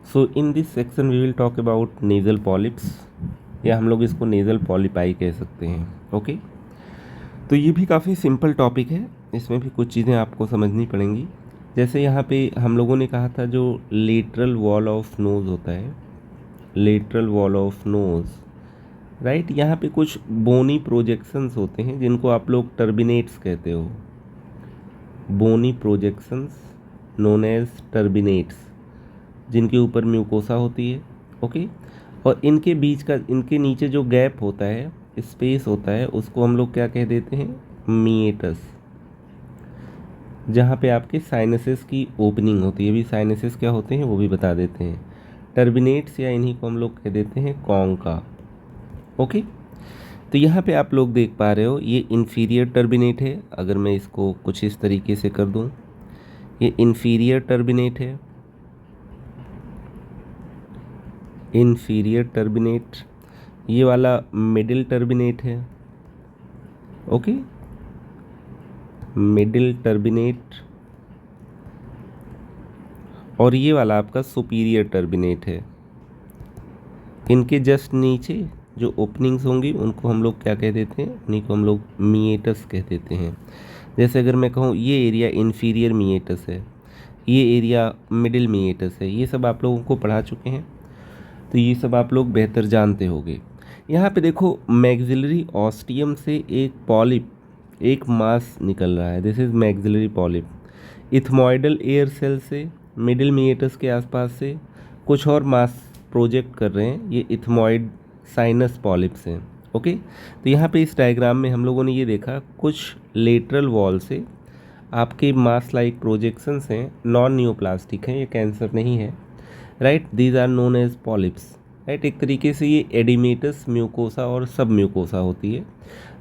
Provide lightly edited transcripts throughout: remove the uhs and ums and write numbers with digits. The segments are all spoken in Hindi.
So in this section we will talk about nasal polyps, या हम लोग इसको नेज़ल पॉलिपाई कह सकते हैं। ओके, तो ये भी काफ़ी सिंपल टॉपिक है, इसमें भी कुछ चीज़ें आपको समझनी पड़ेंगी। जैसे यहाँ पे हम लोगों ने कहा था जो लेटरल वॉल ऑफ नोज़ होता है, lateral wall of nose, right, यहाँ पे कुछ बोनी प्रोजेक्शंस होते हैं जिनको आप लोग टर्बिनेट्स कहते हो। बोनी प्रोजेक्शंस नोन एज टर्बिनेट्स, जिनके ऊपर म्यूकोसा होती है। ओके, और इनके बीच का, इनके नीचे जो गैप होता है, स्पेस होता है, उसको हम लोग क्या कह देते हैं, मीएटस, जहाँ पे आपके साइनसेस की ओपनिंग होती है। अभी साइनसेस क्या होते हैं वो भी बता देते हैं। टर्बिनेट्स, या इन्हीं को हम लोग कह देते हैं कॉन्का। ओके, तो यहाँ पे आप लोग देख पा रहे हो ये इन्फीरियर टर्बिनेट है। अगर मैं इसको कुछ इस तरीके से कर दूँ, ये इन्फीरियर टर्बिनेट है, इन्फीरियर टर्बिनेट। ये वाला मिडिल टर्बिनेट है। Okay, middle turbinate. और ये वाला आपका सुपीरियर टर्बिनेट है। इनके जस्ट नीचे जो ओपनिंग्स होंगी उनको हम लोग क्या कह देते हैं, उन्हीं को हम लोग मीएटस कह देते हैं। जैसे अगर मैं कहूँ ये एरिया इन्फीरियर मीएटस है, ये एरिया मिडिल मीएटस है, ये सब आप लोगों को पढ़ा चुके हैं, तो ये सब आप लोग बेहतर जानते होंगे। यहाँ पे देखो मैक्सिलरी ऑस्टियम से एक पॉलिप, एक मास निकल रहा है, this is maxillary polyp. Ethmoidal air cell से मिडिल मीएटस के आसपास से कुछ और मास प्रोजेक्ट कर रहे हैं, ये इथमॉइड साइनस पॉलिप्स हैं। ओके, तो यहाँ पे इस डायग्राम में हम लोगों ने ये देखा कुछ लेटरल वॉल से आपके मास लाइक प्रोजेक्शंस हैं, नॉन न्यूप्लास्टिक हैं, ये कैंसर नहीं है, right, these are known as polyps, right. एक तरीके से ये एडिमेटस म्यूकोसा और सब म्यूकोसा होती है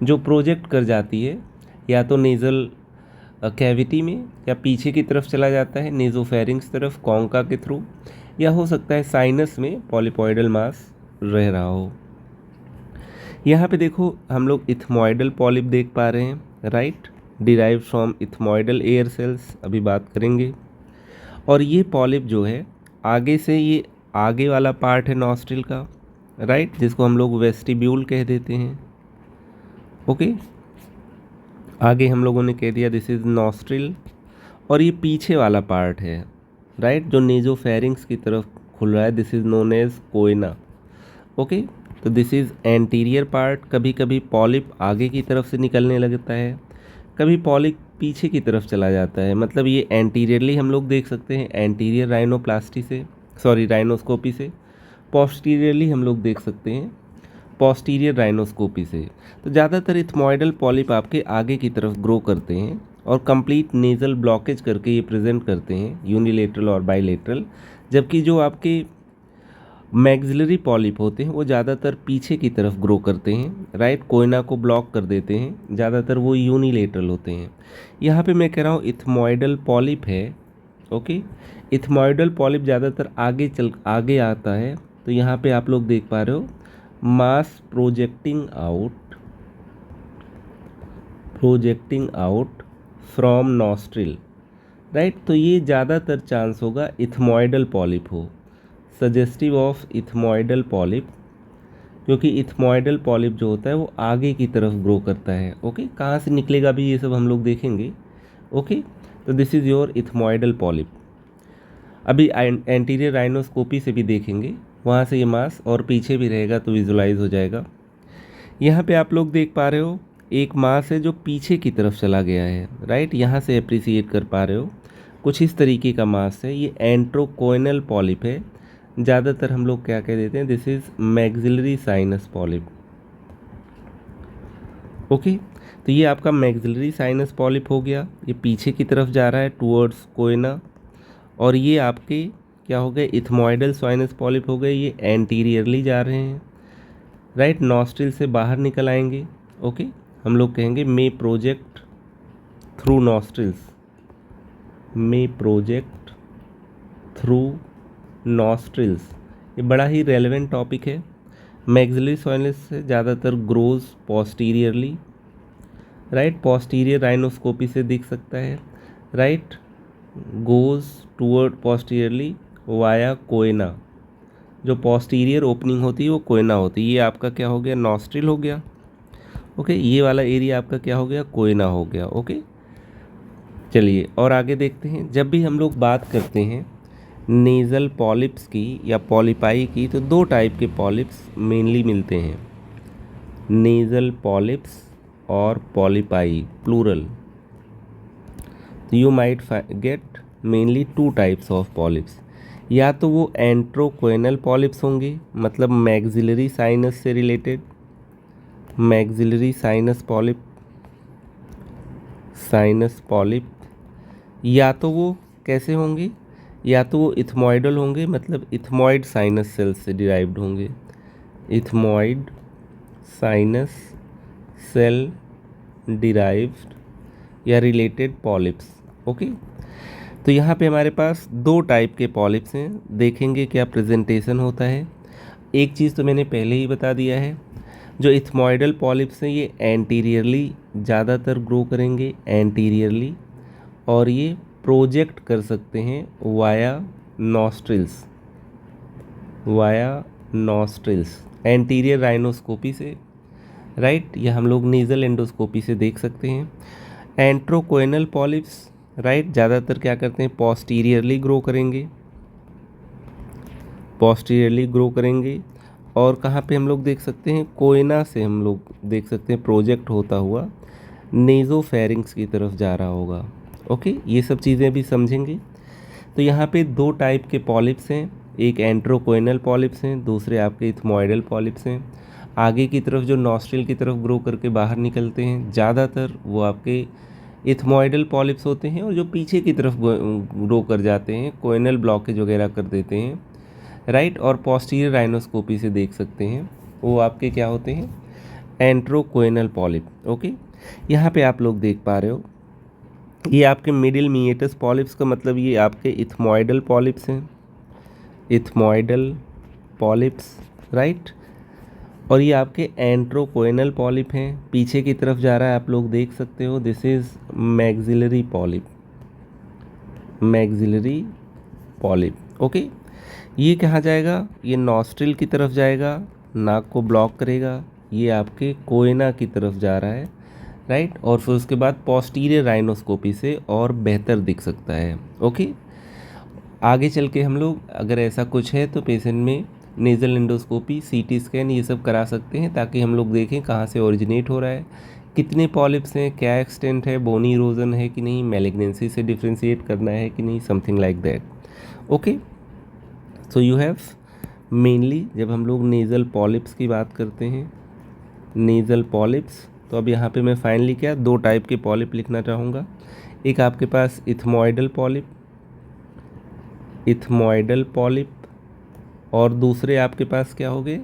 जो प्रोजेक्ट कर जाती है या तो नेज़ल कैविटी में, या पीछे की तरफ चला जाता है नेज़ोफेरिंग्स तरफ कॉन्का के थ्रू, या हो सकता है साइनस में पॉलिपॉइडल मास रह रहा हो। यहाँ पे देखो हम लोग इथमॉइडल पॉलिप देख पा रहे हैं, right, derive from ethmoidal air cells, अभी बात करेंगे। और ये पॉलिप जो है आगे से, ये आगे वाला पार्ट है नॉस्ट्रिल का, राइट, जिसको हम लोग वेस्टिब्यूल कह देते हैं। ओके, आगे हम लोगों ने कह दिया दिस इज़ नॉस्ट्रिल। और ये पीछे वाला पार्ट है, राइट, जो नेजोफेरिंग्स की तरफ खुल रहा है, this is known as choana. Okay, तो दिस इज़ एंटीरियर पार्ट। कभी कभी पॉलिप आगे की तरफ से निकलने लगता है, कभी पॉलिप पीछे की तरफ चला जाता है, मतलब ये एंटीरियरली हम लोग देख सकते हैं एंटीरियर राइनोप्लास्टी से, सॉरी राइनोस्कोपी से, पोस्टीरियरली हम लोग देख सकते हैं पोस्टीरियर राइनोस्कोपी से। तो ज़्यादातर इथमॉइडल पॉलिप आपके आगे की तरफ ग्रो करते हैं और कंप्लीट नेज़ल ब्लॉकेज करके ये प्रेजेंट करते हैं, यूनिलेटरल और बाइलेटरल। जबकि जो आपके मैक्सिलरी पॉलिप होते हैं वो ज़्यादातर पीछे की तरफ ग्रो करते हैं, राइट, कोयना को ब्लॉक कर देते हैं, ज़्यादातर वो यूनिलेटरल होते हैं। यहाँ पे मैं कह रहा हूँ इथमॉइडल पॉलिप है। ओके, इथमॉइडल पॉलिप ज़्यादातर आगे आता है। तो यहाँ पे आप लोग देख पा रहे हो mass projecting out from nostril, right. तो ये ज़्यादातर चांस होगा इथमॉइडल पॉलिप हो, सजेस्टिव ऑफ इथमॉइडल पॉलिप, क्योंकि इथमॉइडल पॉलिप जो होता है वो आगे की तरफ ग्रो करता है। ओके, कहाँ से निकलेगा भी ये सब हम लोग देखेंगे। ओके, तो this is your ethmoidal polyp. अभी एंटीरियर राइनोस्कोपी से भी देखेंगे, वहाँ से ये मास और पीछे भी रहेगा तो विजुलाइज हो जाएगा। यहाँ पे आप लोग देख पा रहे हो एक मास है जो पीछे की तरफ चला गया है, राइट, यहाँ से अप्रिसिएट कर पा रहे हो कुछ इस तरीके का मास है, ये एंट्रोकोइनल पॉलिप है। ज़्यादातर हम लोग क्या कह देते हैं, this is maxillary sinus polyp. Okay, तो ये आपका मैक्सिलरी साइनस पॉलिप हो गया, ये पीछे की तरफ जा रहा है टूवर्ड्स कोयना। और ये आपके क्या हो गए, इथमॉइडल साइनस पॉलिप हो गए, ये एंटीरियरली जा रहे हैं, राइट, नॉस्ट्रिल से बाहर निकल आएंगे। ओके, हम लोग कहेंगे मे प्रोजेक्ट थ्रू नॉस्ट्रिल्स, मे प्रोजेक्ट थ्रू नॉस्ट्रिल्स। ये बड़ा ही रेलेवेंट टॉपिक है। मैक्सिलरी साइनस से ज़्यादातर grows posteriorly, right, posterior rhinoscopy से दिख सकता है, right, goes toward posteriorly via Koyna, जो पोस्टीरियर ओपनिंग होती है वो कोयना होती है। ये आपका क्या हो गया, नॉस्ट्रिल हो गया। ओके, ये वाला एरिया आपका क्या हो गया, कोयना हो गया। ओके, चलिए और आगे देखते हैं। जब भी हम लोग बात करते हैं नेज़ल पॉलिप्स की या पॉलिपाई की, तो दो टाइप के पॉलिप्स मेनली मिलते हैं, नेज़ल पॉलिप्स और पॉलिपाई प्लूरल। तो you might get mainly two types of polyps. या तो वो एंट्रोकोइनल पॉलिप्स होंगे, मतलब मैक्सिलरी साइनस से related, maxillary sinus polyp, sinus polyp. या तो वो कैसे होंगे, या तो वो इथमॉइडल होंगे, मतलब इथमॉइड साइनस सेल्स से डिराइव्ड होंगे, इथमॉइड साइनस सेल डिराइव्ड या रिलेटेड पॉलिप्स। ओके, तो यहाँ पे हमारे पास दो टाइप के पॉलिप्स हैं, देखेंगे क्या प्रेजेंटेशन होता है। एक चीज़ तो मैंने पहले ही बता दिया है, जो इथमॉइडल पॉलिप्स हैं ये एंटीरियरली ज़्यादातर ग्रो करेंगे, एंटीरियरली, और ये प्रोजेक्ट कर सकते हैं via nostrils, via nostrils, anterior rhinoscopy से, राइट, या हम लोग नेज़ल एंडोस्कोपी से देख सकते हैं। एंट्रोकोइनल पॉलिप्स, राइट, ज़्यादातर क्या करते हैं, पोस्टीरियरली ग्रो करेंगे, पोस्टीरियरली ग्रो करेंगे। और कहाँ पे हम लोग देख सकते हैं, कोयना से हम लोग देख सकते हैं प्रोजेक्ट होता हुआ नेज़ोफेरिंग्स की तरफ जा रहा होगा। ओके, ये सब चीज़ें भी समझेंगे। तो यहाँ पे दो टाइप के पॉलिप्स हैं, एक एंट्रोकोइनल पॉलिप्स हैं, दूसरे आपके इथमॉइडल पॉलिप्स हैं। आगे की तरफ जो नॉस्ट्रिल की तरफ ग्रो करके बाहर निकलते हैं, ज़्यादातर वो आपके इथमॉइडल पॉलिप्स होते हैं, और जो पीछे की तरफ ग्रो कर जाते हैं, कोइनल ब्लॉकेज वगैरह कर देते हैं, राइट, और पोस्टीरियर राइनोस्कोपी से देख सकते हैं, वो आपके क्या होते हैं, एंट्रोकोइनल पॉलिप। ओके, यहाँ पे आप लोग देख पा रहे हो, ये आपके मिडिल मिएटस पॉलिप्स का मतलब ये आपके इथमॉइडल पॉलिप्स हैं, इथमॉइडल पॉलिप्स, राइट, और ये आपके एंट्रोकोइनल पॉलिप हैं, पीछे की तरफ जा रहा है, आप लोग देख सकते हो, this is maxillary polyp, maxillary polyp. Okay, ये कहाँ जाएगा, ये नॉस्ट्रिल की तरफ जाएगा, नाक को ब्लॉक करेगा, ये आपके कोयना की तरफ जा रहा है, राइट, और फिर उसके बाद पोस्टीरियर राइनोस्कोपी से और बेहतर दिख सकता है। ओके, आगे चल के हम लोग अगर ऐसा कुछ है तो पेशेंट में नेज़ल एंडोस्कोपी, सीटी स्कैन, ये सब करा सकते हैं, ताकि हम लोग देखें कहाँ से ओरिजिनेट हो रहा है, कितने पॉलिप्स हैं, क्या एक्सटेंट है, बोनी इरोजन है कि नहीं, मैलिग्नेंसी से डिफ्रेंशिएट करना है कि नहीं, something like that. Okay, so you have mainly, जब हम लोग नेज़ल पॉलिप्स की बात करते हैं, नेज़ल पॉलिप्स, तो अब यहाँ पे मैं फाइनली क्या दो टाइप के पॉलिप लिखना चाहूँगा। एक आपके पास इथमॉइडल पॉलिप, इथमॉइडल पॉलिप, और दूसरे आपके पास क्या हो गए,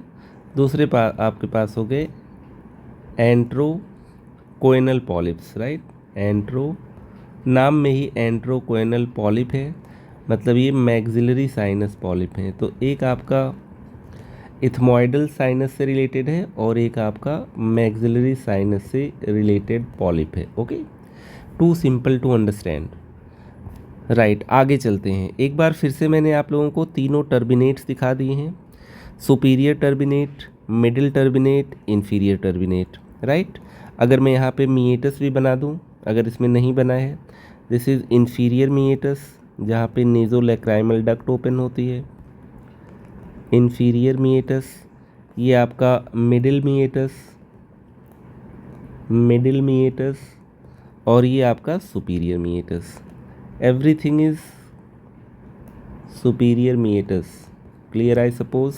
दूसरे आपके पास हो गए एंट्रोकोइनल पॉलिप्स, राइट, एंट्रो, नाम में ही एंट्रोकोइनल पॉलिप है, मतलब ये मैक्सिलरी साइनस पॉलिप हैं। तो एक आपका इथमॉइडल साइनस से रिलेटेड है और एक आपका मैक्सिलरी साइनस से रिलेटेड पॉलिप है। Okay, too simple to understand, right. आगे चलते हैं, एक बार फिर से मैंने आप लोगों को तीनों टर्बिनेट्स दिखा दिए हैं, superior turbinate, middle turbinate, inferior turbinate, right. अगर मैं यहाँ पे मिएटस भी बना दूँ, अगर इसमें नहीं बना है, दिस इज़ इन्फीरियर मिएटस, जहाँ पे नेज़ोलैक्राइमल डक्ट ओपन होती है, इन्फीरियर मिएटस। ये आपका मिडिल मिएटस, मिडिल मिएटस, और ये आपका superior meatus. Everything is superior meatus, clear I suppose.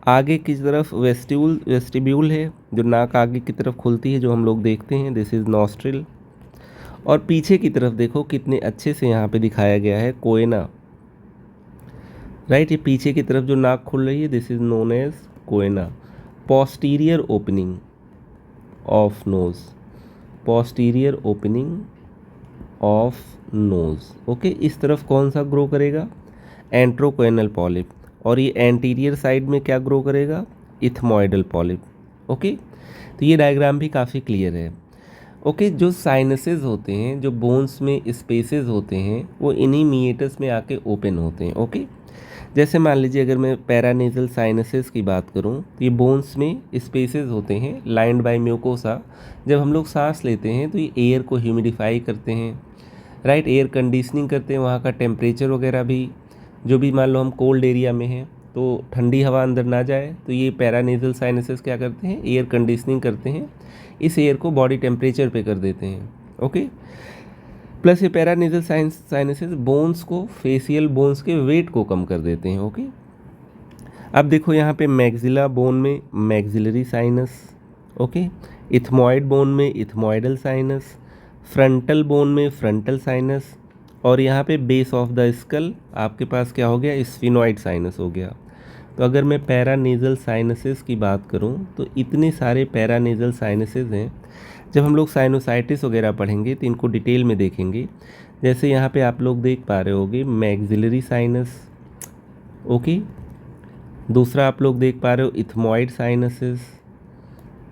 आगे की तरफ वेस्टिब्यूल है, जो नाक आगे की तरफ खुलती है, जो हम लोग देखते हैं, दिस इज़ नॉस्ट्रिल। और पीछे की तरफ देखो कितने अच्छे से यहाँ पे दिखाया गया है, कोयना, राइट। ये पीछे की तरफ जो नाक खुल रही है, this is known as choana. Posterior opening of nose, posterior opening of nose. Okay, इस तरफ कौन सा ग्रो करेगा, एंट्रोकोइनल पॉलिप, और ये एंटीरियर साइड में क्या ग्रो करेगा, इथमॉइडल पॉलिप। ओके, तो ये डायग्राम भी काफ़ी क्लियर है। ओके, जो साइनसेस होते हैं, जो बोन्स में स्पेसेस होते हैं, वो इन्हीं मिएटस में आके ओपन होते हैं। ओके, जैसे मान लीजिए अगर मैं पैरानेजल साइनसेस की बात करूं तो ये बोन्स में स्पेसेस होते हैं लाइंड बाय म्यूकोसा। जब हम लोग सांस लेते हैं तो ये एयर को ह्यूमिडिफाई करते हैं, राइट, एयर कंडीशनिंग करते हैं, वहाँ का टेम्परेचर वगैरह भी, जो भी मान लो हम कोल्ड एरिया में हैं तो ठंडी हवा अंदर ना जाए, तो ये पैरानेजल साइनसेस क्या करते हैं, एयर कंडीशनिंग करते हैं, इस एयर को बॉडी टेम्परेचर पे कर देते हैं। ओके, प्लस ये पैरानेजल साइनसेस बोन्स को, फेशियल बोन्स के वेट को कम कर देते हैं। ओके, अब देखो यहाँ पे मैक्सिला बोन में maxillary sinus, okay, ethmoid bone में इथमॉइडल साइनस, फ्रंटल बोन में फ्रंटल साइनस, और यहाँ पे बेस ऑफ द स्कल आपके पास क्या हो गया, स्फिनॉइड साइनस हो गया। तो अगर मैं पैरानेजल साइनसेस की बात करूँ तो इतने सारे पैरानेजल साइनसेस हैं। जब हम लोग साइनोसाइटिस वगैरह पढ़ेंगे तो इनको डिटेल में देखेंगे। जैसे यहाँ पे आप लोग देख पा रहे होगे मैक्सिलरी साइनस, ओके, दूसरा आप लोग देख पा रहे हो इथमॉइड साइनसेस,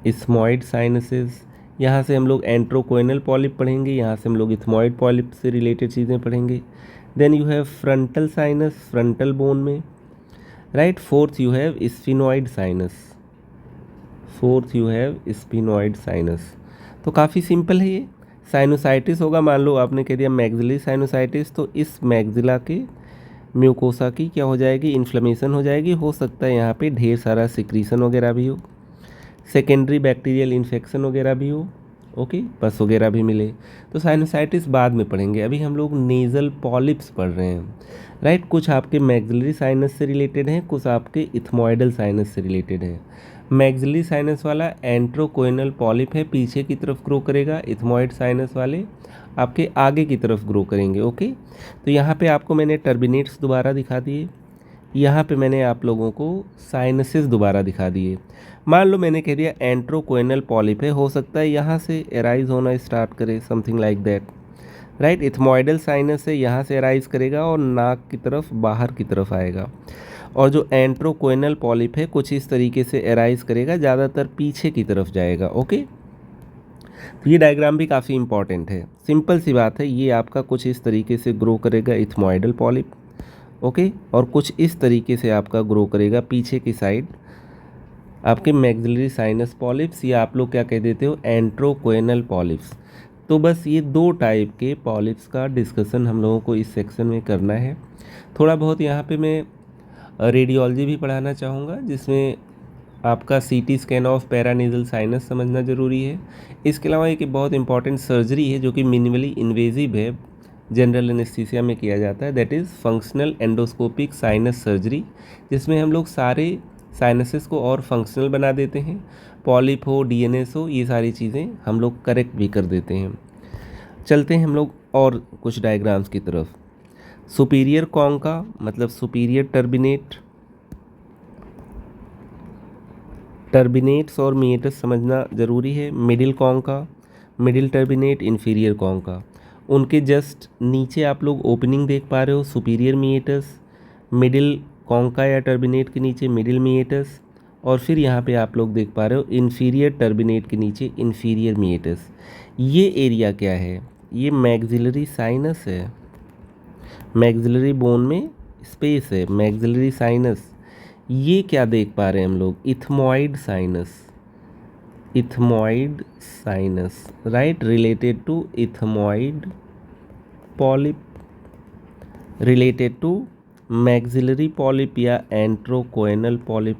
इस्मॉइड साइनसेस, यहाँ से हम लोग एंट्रोकोइनल पॉलिप पढ़ेंगे, यहाँ से हम लोग इथमॉइड पॉलिप से रिलेटेड चीज़ें पढ़ेंगे। Then you have frontal sinus, frontal bone में, right. Fourth you have sphenoid sinus, fourth you have sphenoid sinus. तो काफ़ी सिंपल है ये। साइनोसाइटिस होगा, मान लो आपने कह दिया मैक्सिलरी साइनोसाइटिस, तो इस मैक्सिला के म्यूकोसा की क्या हो जाएगी, इन्फ्लेमेशन हो जाएगी, हो सकता है यहाँ पे ढेर सारा सिक्रीशन वगैरह भी हो, सेकेंडरी बैक्टीरियल इन्फेक्शन वगैरह भी हो, ओके, पस वगैरह भी मिले। तो साइनोसाइटिस बाद में पढ़ेंगे, अभी हम लोग नेज़ल पॉलिप्स पढ़ रहे हैं, राइट। कुछ आपके मैक्सिलरी साइनस से रिलेटेड हैं, कुछ आपके इथमॉइडल साइनस से रिलेटेड हैं। मैक्सिलरी साइनस वाला एंट्रोकोइनल पॉलिप है, पीछे की तरफ ग्रो करेगा। इथमॉइड साइनस वाले आपके आगे की तरफ ग्रो करेंगे। ओके, तो यहाँ पे आपको मैंने टर्बिनेट्स दोबारा दिखा दिए, यहाँ पे मैंने आप लोगों को साइनसेस दोबारा दिखा दिए। मान लो मैंने कह दिया एंट्रोकोइनल पॉलिप है, हो सकता है यहाँ से एराइज होना स्टार्ट करे, something like that, right. Ethmoidal sinus है, यहाँ से एराइज करेगा और नाक की तरफ बाहर की तरफ आएगा। और जो एंट्रोकोइनल पॉलिप है कुछ इस तरीके से एराइज करेगा, ज़्यादातर पीछे की तरफ जाएगा। ओके, तो ये डायग्राम भी काफ़ी इंपॉर्टेंट है, सिंपल सी बात है। ये आपका कुछ इस तरीके से ग्रो करेगा इथमॉइडल पॉलिप, ओके, और कुछ इस तरीके से आपका ग्रो करेगा पीछे की साइड आपके मैक्सिलरी साइनस पॉलिप्स, या आप लोग क्या कह देते हो एंट्रोकोइनल पॉलिप्स। तो बस ये दो टाइप के पॉलिप्स का डिस्कशन हम लोगों को इस सेक्शन में करना है। थोड़ा बहुत यहाँ पे मैं रेडियोलॉजी भी पढ़ाना चाहूँगा, जिसमें आपका CT scan of paranasal sinus समझना ज़रूरी है। इसके अलावा एक बहुत इंपॉर्टेंट सर्जरी है जो कि मिनिमली इन्वेजिव है, जनरल एनेस्थीसिया में किया जाता है, that is functional endoscopic sinus surgery, जिसमें हम लोग सारे साइनसेस को और फंक्शनल बना देते हैं। पॉलिप हो, डीएनएस हो, ये सारी चीज़ें हम लोग करेक्ट भी कर देते हैं। चलते हैं हम लोग और कुछ डायग्राम्स की तरफ। सुपीरियर कॉन्का मतलब सुपीरियर टर्बिनेट, टर्बिनेट्स और मीएटस समझना ज़रूरी है। Middle concha, middle turbinate, inferior concha, उनके जस्ट नीचे आप लोग ओपनिंग देख पा रहे हो, सुपीरियर मीएटस, मिडिल कॉन्का या टर्बिनेट के नीचे मिडिल मीएटस, और फिर यहाँ पे आप लोग देख पा रहे हो इन्फीरियर टर्बिनेट के नीचे इन्फीरियर मीएटस। ये एरिया क्या है, ये मैक्सिलरी साइनस है, मैक्सिलरी बोन में स्पेस है, मैक्सिलरी साइनस। ये क्या देख पा रहे हैं हम लोग, ethmoid sinus, ethmoid sinus, right, related to ethmoid polyp, related to maxillary polyp या एंट्रोकोइनल पॉलिप,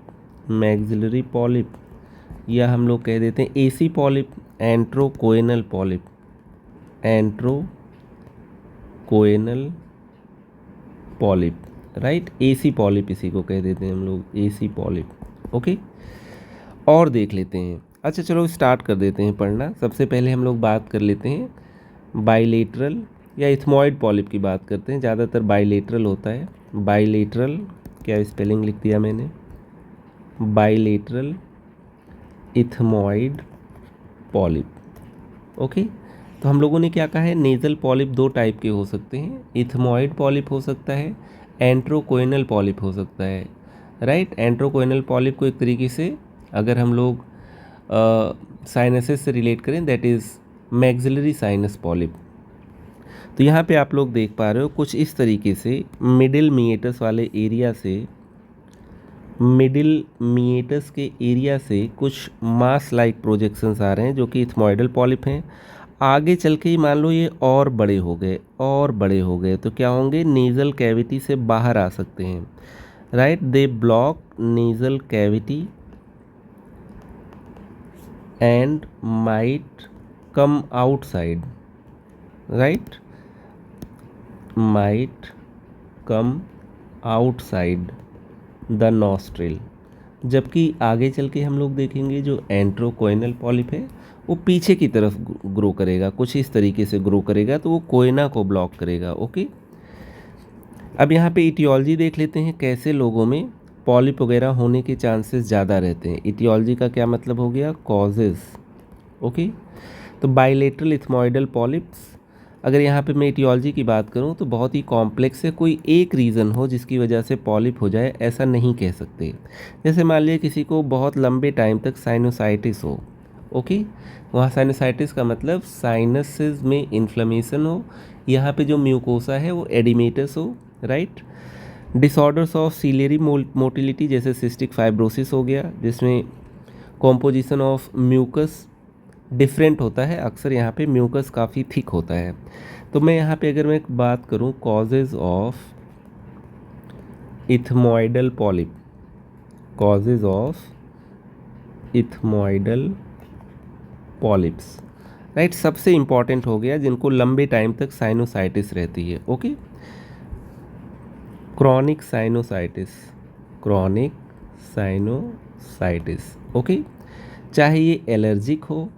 मैक्सिलरी पॉलिप, या हम लोग कह देते हैं AC polyp, antrochoanal polyp, antrochoanal polyp, right, AC polyp इसी को कह देते हैं हम लोग, एसी पॉलिप। ओके, और देख लेते हैं। अच्छा चलो स्टार्ट कर देते हैं पढ़ना। सबसे पहले हम लोग बात कर लेते हैं बाइलेटरल या इथमॉइड पॉलिप की बात करते हैं, ज़्यादातर बाइलेटरल होता है। बाइलेटरल, क्या स्पेलिंग लिख दिया मैंने, बाइलेटरल इथमॉइड पॉलिप। ओके, तो हम लोगों ने क्या कहा है, नेज़ल पॉलिप दो टाइप के हो सकते हैं, इथमॉइड पॉलिप हो सकता है, एंट्रोकोइनल पॉलिप हो सकता है, राइट। एंट्रोकोइनल पॉलिप को एक तरीके से अगर हम लोग साइनसेस से रिलेट करें, that is maxillary sinus polyp. तो यहाँ पे आप लोग देख पा रहे हो कुछ इस तरीके से मिडिल मीएटस वाले एरिया से, मिडिल मीएटस के एरिया से कुछ मास लाइक प्रोजेक्शंस आ रहे हैं जो कि इथमॉइडल पॉलिप हैं। आगे चल के ही मान लो ये और बड़े हो गए और बड़े हो गए तो क्या होंगे, नेज़ल कैविटी से बाहर आ सकते हैं, right. They block nasal cavity and might come outside, right, might come outside the nostril. जबकि आगे चल के हम लोग देखेंगे जो एंट्रोकोइनल पॉलिप है वो पीछे की तरफ ग्रो करेगा, कुछ इस तरीके से ग्रो करेगा, तो वो कोयना को ब्लॉक करेगा। ओके, अब यहाँ पे इटियोलॉजी देख लेते हैं, कैसे लोगों में पॉलिप वगैरह होने के चांसेस ज़्यादा रहते हैं। इटियोलॉजी का क्या मतलब हो गया, कॉजेज़। ओके, तो बाइलेटरल इथमॉइडल पॉलिप्स, अगर यहाँ पे मैं इटियोलॉजी की बात करूँ तो बहुत ही कॉम्प्लेक्स है, कोई एक रीज़न हो जिसकी वजह से पॉलिप हो जाए ऐसा नहीं कह सकते। जैसे मान लीजिए किसी को बहुत लंबे टाइम तक साइनोसाइटिस हो, ओके, वहाँ साइनोसाइटिस का मतलब साइनसेस में इन्फ्लेमेशन हो, यहाँ पे जो म्यूकोसा है वो एडिमेटस हो, right. Disorders of ciliary motility जैसे सिस्टिक फाइब्रोसिस हो गया, जिसमें कॉम्पोजिशन ऑफ म्यूकस डिफरेंट होता है, अक्सर यहाँ पे म्यूकस काफ़ी थिक होता है। तो मैं यहाँ पे अगर मैं बात करूँ causes of ethmoidal polyp, causes of ethmoidal polyps, right, सबसे इम्पॉर्टेंट हो गया जिनको लंबे टाइम तक साइनोसाइटिस रहती है। Okay, chronic sinusitis, chronic sinusitis, okay, चाहे ये एलर्जिक हो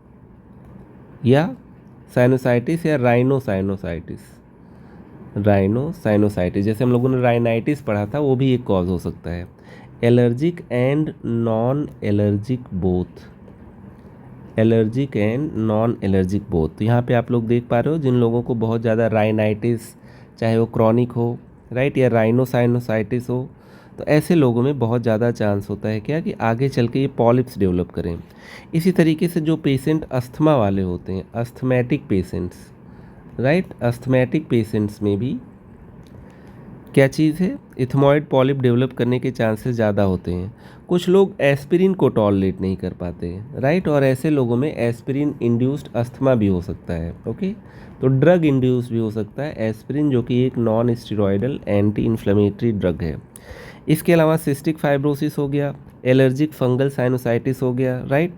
या साइनोसाइटिस या राइनोसाइनोसाइटिस, राइनोसाइनोसाइटिस, जैसे हम लोगों ने राइनाइटिस पढ़ा था, वो भी एक कॉज हो सकता है। Allergic and non allergic both, allergic and non allergic both. तो यहाँ पे आप लोग देख पा रहे हो जिन लोगों को बहुत ज़्यादा राइनाइटिस, चाहे वो क्रॉनिक हो, राइट, या राइनोसाइनोसाइटिस हो, तो ऐसे लोगों में बहुत ज़्यादा चांस होता है क्या कि आगे चल के ये पॉलिप्स डेवलप करें। इसी तरीके से जो पेशेंट अस्थमा वाले होते हैं, asthmatic patients, right, asthmatic patients में भी क्या चीज़ है, इथमॉइड पॉलिप डेवलप करने के चांसेस ज़्यादा होते हैं। कुछ लोग एस्पिरिन को टॉलरेट नहीं कर पाते हैं, राइट, और ऐसे लोगों में एस्पिरिन इंड्यूस्ड अस्थमा भी हो सकता है। ओके, तो ड्रग इंड्यूस्ड भी हो सकता है एस्पिरिन, जो कि एक non steroidal anti inflammatory drug है। इसके अलावा सिस्टिक फाइब्रोसिस हो गया, एलर्जिक फंगल साइनोसाइटिस हो गया, राइट,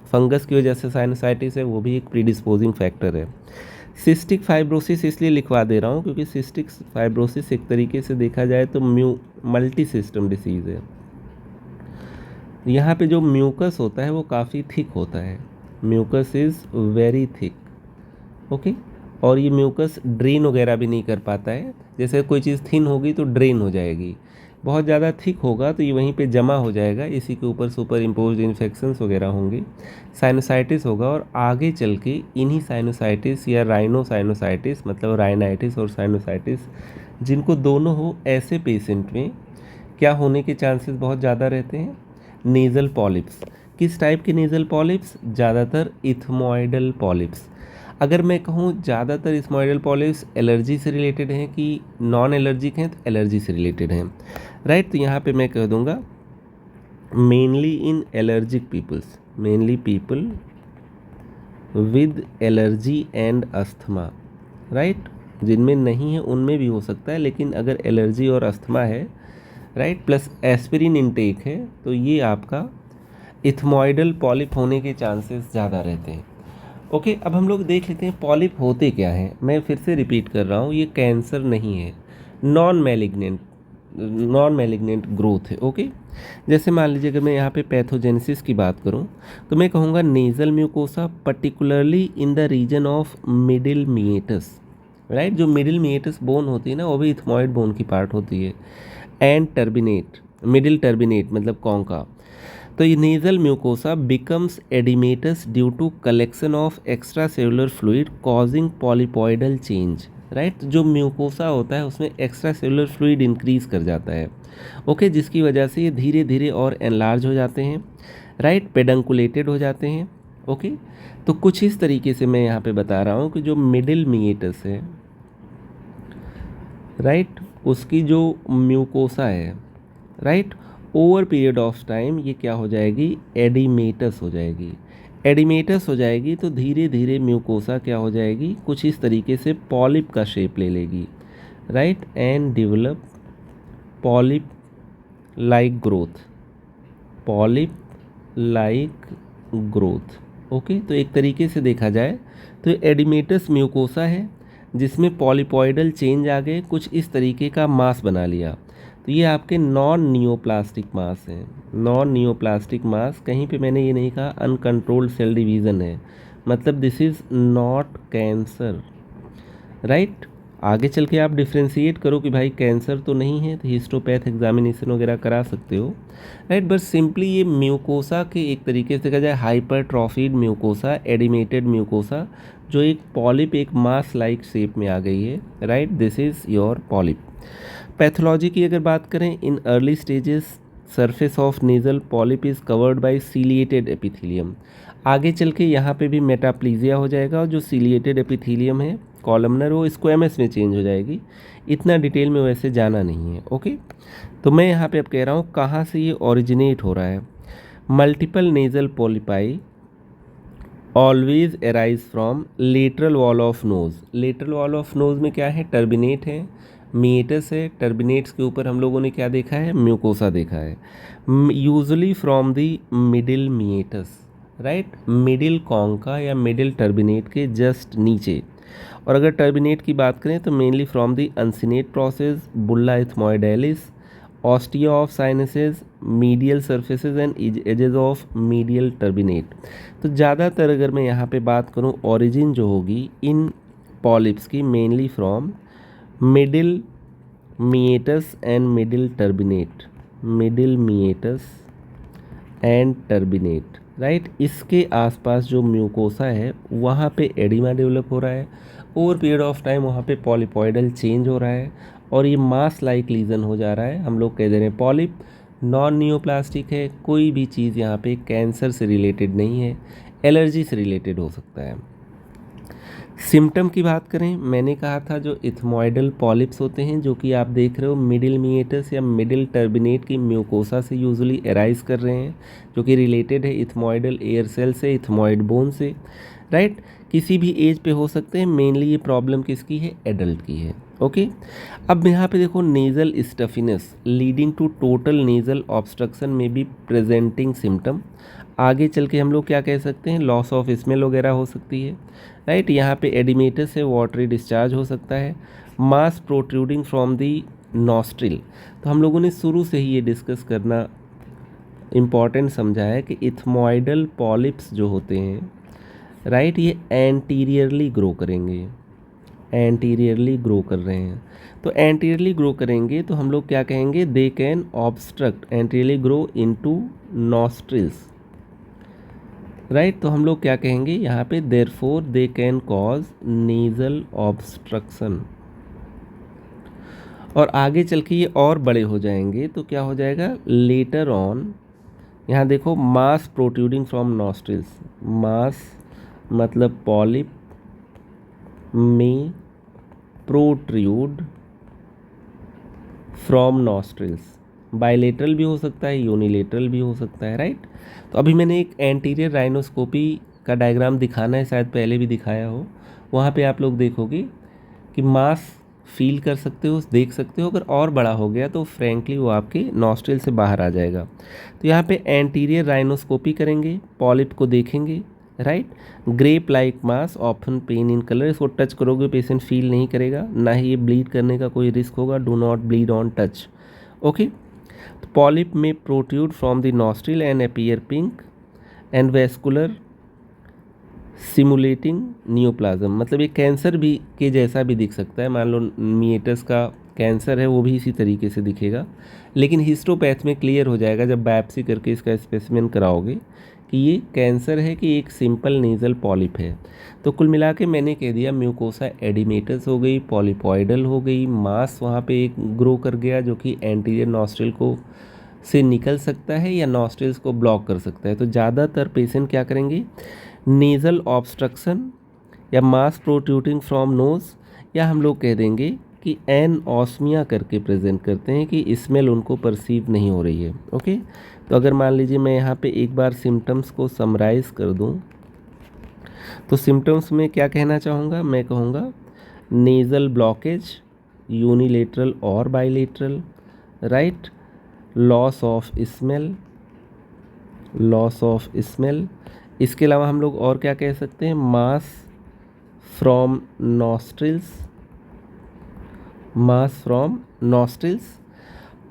फंगस की वजह से साइनोसाइटिस है, वो भी एक प्रीडिस्पोजिंग फैक्टर है। सिस्टिक फाइब्रोसिस इसलिए लिखवा दे रहा हूँ क्योंकि सिस्टिक फाइब्रोसिस एक तरीके से देखा जाए तो मल्टी सिस्टम डिसीज़ है। यहाँ पे जो म्यूकस होता है वो काफ़ी थिक होता है, mucus is very thick, okay, और ये म्यूकस ड्रेन वगैरह भी नहीं कर पाता है। जैसे कोई चीज़ थिन होगी तो ड्रेन हो जाएगी, बहुत ज़्यादा थिक होगा तो ये वहीं पे जमा हो जाएगा, इसी के ऊपर सुपर इम्पोज्ड इन्फेक्शंस वगैरह होंगे, साइनोसाइटिस होगा, और आगे चल के इन्हीं साइनोसाइटिस या राइनोसाइनोसाइटिस, मतलब राइनाइटिस और साइनोसाइटिस जिनको दोनों हो, ऐसे पेशेंट में क्या होने के चांसेस बहुत ज़्यादा रहते हैं, नेज़ल पॉलिप्स। किस टाइप के नेज़ल पॉलिप्स, ज़्यादातर इथमॉइडल पॉलिप्स। अगर मैं कहूँ ज़्यादातर इथमॉइडल पॉलिप्स एलर्जी से रिलेटेड हैं कि नॉन एलर्जिक हैं, तो एलर्जी से रिलेटेड हैं, राइट। तो यहाँ पे मैं कह दूँगा mainly in allergic peoples, mainly people with allergy and asthma, right, जिनमें नहीं है उनमें भी हो सकता है, लेकिन अगर एलर्जी और अस्थमा है, राइट, प्लस एस्पिरिन इनटेक है, तो ये आपका इथमॉइडल पॉलिप होने के चांसेस ज़्यादा रहते हैं। ओके, अब हम लोग देख लेते हैं पॉलिप होते क्या हैं। मैं फिर से रिपीट कर रहा हूँ, ये कैंसर नहीं है, नॉन मैलिग्नेंट ग्रोथ है। ओके, जैसे मान लीजिए अगर मैं यहाँ पे पैथोजेनेसिस की बात करूँ तो मैं कहूँगा nasal mucosa particularly in the region of middle meatus, right, जो मिडिल मीएटस बोन होती है ना, वो भी इथमॉइड बोन की पार्ट होती है, एंड टर्बिनेट, मिडिल टर्बिनेट मतलब कॉन्का। तो ये nasal mucosa becomes edematous due to collection of extra cellular fluid causing polypoidal change, right, जो म्यूकोसा होता है उसमें एक्स्ट्रा सेलुलर फ्लूइड इंक्रीज कर जाता है, ओके, जिसकी वजह से ये धीरे धीरे और एनलार्ज हो जाते हैं, राइट, पेडंकुलेटेड हो जाते हैं। ओके, तो कुछ इस तरीके से मैं यहाँ पे बता रहा हूँ कि जो मिडिल मीएटस है, राइट, उसकी जो म्यूकोसा है, right, over period of time ये क्या हो जाएगी, एडिमेटस हो जाएगी। एडिमेटस हो जाएगी तो धीरे धीरे म्यूकोसा क्या हो जाएगी, कुछ इस तरीके से पॉलिप का शेप ले लेगी, right, and develop polyp like growth, polyp like growth. Okay, तो एक तरीके से देखा जाए तो एडिमेटस म्यूकोसा है जिसमें पॉलीपॉइडल चेंज आ गए, कुछ इस तरीके का मास बना लिया। तो ये आपके नॉन नियोप्लास्टिक मास हैं। नॉन नियोप्लास्टिक मास, कहीं पे मैंने ये नहीं कहा अनकंट्रोल्ड सेल डिवीज़न है, मतलब this is not cancer, right. आगे चल के आप डिफ्रेंशिएट करो कि भाई कैंसर तो नहीं है, तो हिस्टोपैथ एग्जामिनेशन वगैरह करा सकते हो, राइट। बट सिंपली ये म्यूकोसा के एक तरीके से कहा जाए हाइपरट्रॉफीड म्यूकोसा, एडिमेटेड म्यूकोसा, जो एक पॉलिप, एक मास लाइक शेप में आ गई है, right, this is your polyp. Pathology की अगर बात करें, in early stages surface of nasal polyp is covered by ciliated epithelium. आगे चल के यहाँ पे भी मेटाप्लीजिया हो जाएगा और जो सीलिएटेड एपिथेलियम है कॉलमनर, वो स्क्वेमस में चेंज हो जाएगी। इतना डिटेल में वैसे जाना नहीं है, ओके। तो मैं यहाँ पे अब कह रहा हूँ कहाँ से ये ओरिजिनेट हो रहा है। Multiple nasal polypi always arise from lateral wall of nose. Lateral wall of nose में क्या है, टर्बिनेट है, मीएटस है। टर्बिनेट्स के ऊपर हम लोगों ने क्या देखा है, म्यूकोसा देखा है। Usually from the middle meatus, right, middle concha या मिडिल टर्बिनेट के जस्ट नीचे। और अगर टर्बिनेट की बात करें तो mainly from the uncinate process, bulla ethmoidalis, ostia of sinuses, medial surfaces and edges of medial turbinate. तो ज़्यादातर अगर मैं यहाँ पे बात करूँ, ओरिजिन जो होगी इन पॉलिप्स की mainly from middle meatus and middle turbinate, middle meatus and turbinate, right. इसके आसपास जो म्यूकोसा है वहाँ पे एडिमा डेवलप हो रहा है, ओवर पीरियड ऑफ टाइम वहाँ पे पॉलीपॉइडल चेंज हो रहा है और ये मास लाइक लीजन हो जा रहा है। हम लोग कह दे रहे हैं पॉलिप, नॉन नियोप्लास्टिक है, कोई भी चीज़ यहाँ पे कैंसर से रिलेटेड नहीं है, एलर्जी से रिलेटेड हो सकता है। सिम्टम की बात करें, मैंने कहा था जो इथमॉइडल पॉलिप्स होते हैं जो कि आप देख रहे हो मिडिल मीएटस या मिडिल टर्बिनेट की म्यूकोसा से यूजुअली एराइज कर रहे हैं, जो कि रिलेटेड है इथमॉइडल एयर सेल से, इथमॉइड बोन से, राइट। किसी भी एज पे हो सकते हैं, मेनली ये प्रॉब्लम किसकी है, एडल्ट की है, ओके। अब यहाँ पे देखो, nasal stuffiness leading to total nasal obstruction में बी प्रेजेंटिंग सिम्टम। आगे चल के हम लोग क्या कह सकते हैं, लॉस ऑफ स्मेल वगैरह हो सकती है, राइट। यहाँ पे एडिमेटस है, वाटरी डिस्चार्ज हो सकता है, मास प्रोट्रूडिंग फ्रॉम दी नॉस्ट्रिल। तो हम लोगों ने शुरू से ही ये डिस्कस करना इम्पॉर्टेंट समझा है कि इथमॉइडल पॉलिप्स जो होते हैं, राइट, ये एंटीरियरली ग्रो करेंगे, एंटीरियरली ग्रो कर रहे हैं। तो एंटीरियरली ग्रो करेंगे तो हम लोग क्या कहेंगे, they can obstruct, anteriorly grow into nostrils, right. तो हम लोग क्या कहेंगे यहाँ पे, therefore they can cause nasal obstruction. और आगे चल के ये और बड़े हो जाएंगे तो क्या हो जाएगा, लेटर ऑन, यहाँ देखो, मास प्रोट्रूडिंग फ्रॉम नॉस्ट्रिल्स, मास मतलब पॉलिप में प्रोट्रूड फ्रॉम नॉस्ट्रिल्स, बाइलेटरल भी हो सकता है, यूनिलेटरल भी हो सकता है, राइट। तो अभी मैंने एक एंटीरियर राइनोस्कोपी का डायग्राम दिखाना है, शायद पहले भी दिखाया हो, वहाँ पे आप लोग देखोगे कि मास फील कर सकते हो, देख सकते हो। अगर और बड़ा हो गया तो फ्रैंकली वो आपके नॉस्ट्रिल से बाहर आ जाएगा। तो यहाँ पे एंटीरियर राइनोस्कोपी करेंगे, पॉलिप को देखेंगे, right. Grape like mass often pain in colour, इसको टच करोगे पेशेंट फील नहीं करेगा, ना ही ये ब्लीड करने का कोई रिस्क होगा, do not bleed on touch, okay. तो पॉलिप में protrude from the nostril and appear pink and vascular simulating neoplasm, मतलब ये कैंसर भी के जैसा भी दिख सकता है। मान लो मीएटस का कैंसर है, वो भी इसी तरीके से दिखेगा, लेकिन हिस्टोपैथ में क्लियर हो जाएगा जब बायोप्सी करके इसका स्पेसिमेन कराओगे कि ये कैंसर है कि एक सिंपल नेजल पॉलिप है। तो कुल मिला के मैंने कह दिया म्यूकोसा एडिमेटस हो गई, पॉलीपॉइडल हो गई, मास वहाँ पे एक ग्रो कर गया जो कि एंटीरियर नॉस्ट्रिल को से निकल सकता है या नॉस्ट्रिल्स को ब्लॉक कर सकता है। तो ज़्यादातर पेशेंट क्या करेंगे, नेज़ल ऑब्स्ट्रक्शन या मास प्रोट्रूडिंग फ्रॉम नोज़, या हम लोग कह देंगे कि एनऑस्मिया करके प्रेजेंट करते हैं कि स्मेल उनको परसीव नहीं हो रही है। ओके, तो अगर मान लीजिए मैं यहाँ पे एक बार सिम्टम्स को समराइज़ कर दूँ तो सिम्टम्स में क्या कहना चाहूँगा, मैं कहूँगा नेज़ल ब्लॉकेज, यूनिलेटरल और bilateral, right, loss of smell, loss of smell. इसके अलावा हम लोग और क्या कह सकते हैं, mass from nostrils, mass from nostrils,